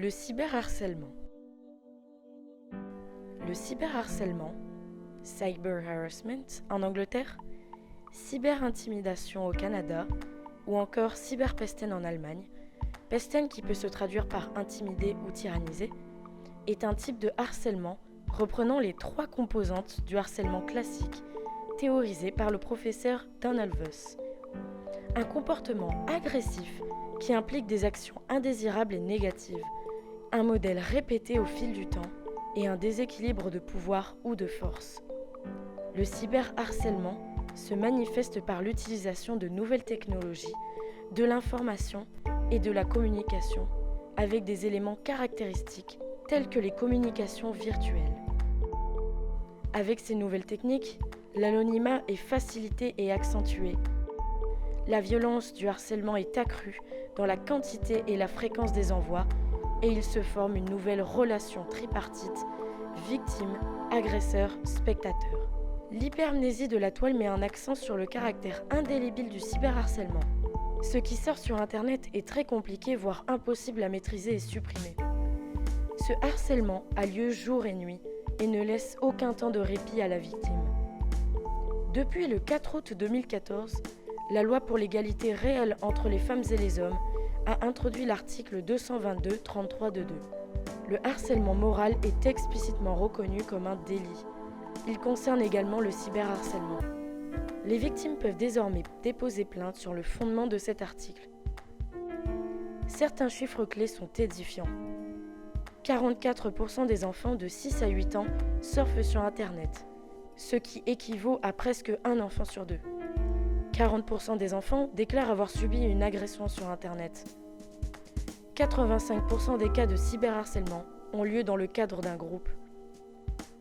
Le cyberharcèlement. Le cyberharcèlement, cyber harassment en Angleterre, cyberintimidation au Canada ou encore cyberpesten en Allemagne, pesten qui peut se traduire par intimider ou tyranniser, est un type de harcèlement reprenant les 3 composantes du harcèlement classique théorisé par le professeur Donald Voss. Un comportement agressif qui implique des actions indésirables et négatives, un modèle répété au fil du temps et un déséquilibre de pouvoir ou de force. Le cyberharcèlement se manifeste par l'utilisation de nouvelles technologies, de l'information et de la communication avec des éléments caractéristiques tels que les communications virtuelles. Avec ces nouvelles techniques, l'anonymat est facilité et accentué. La violence du harcèlement est accrue dans la quantité et la fréquence des envois et il se forme une nouvelle relation tripartite, victime, agresseur, spectateur. L'hypermnésie de la toile met un accent sur le caractère indélébile du cyberharcèlement. Ce qui sort sur Internet est très compliqué, voire impossible à maîtriser et supprimer. Ce harcèlement a lieu jour et nuit et ne laisse aucun temps de répit à la victime. Depuis le 4 août 2014, la loi pour l'égalité réelle entre les femmes et les hommes a introduit l'article 222-33 de 2. Le harcèlement moral est explicitement reconnu comme un délit. Il concerne également le cyberharcèlement. Les victimes peuvent désormais déposer plainte sur le fondement de cet article. Certains chiffres clés sont édifiants. 44% des enfants de 6 à 8 ans surfent sur Internet, ce qui équivaut à presque un enfant sur 2. 40% des enfants déclarent avoir subi une agression sur Internet. 85% des cas de cyberharcèlement ont lieu dans le cadre d'un groupe.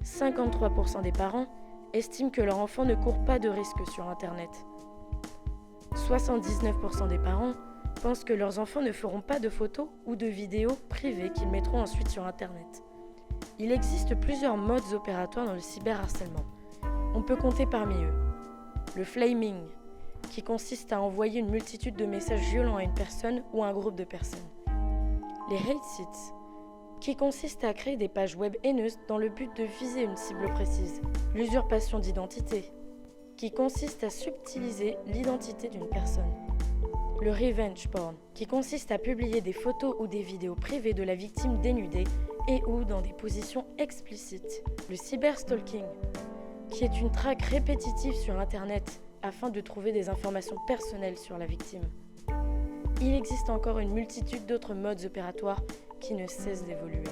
53% des parents estiment que leur enfant ne court pas de risque sur Internet. 79% des parents pensent que leurs enfants ne feront pas de photos ou de vidéos privées qu'ils mettront ensuite sur Internet. Il existe plusieurs modes opératoires dans le cyberharcèlement. On peut compter parmi eux le flaming, qui consiste à envoyer une multitude de messages violents à une personne ou à un groupe de personnes. Les hate sites, qui consistent à créer des pages web haineuses dans le but de viser une cible précise. L'usurpation d'identité, qui consiste à subtiliser l'identité d'une personne. Le revenge porn, qui consiste à publier des photos ou des vidéos privées de la victime dénudée et ou dans des positions explicites. Le cyberstalking, qui est une traque répétitive sur Internet afin de trouver des informations personnelles sur la victime. Il existe encore une multitude d'autres modes opératoires qui ne cessent d'évoluer.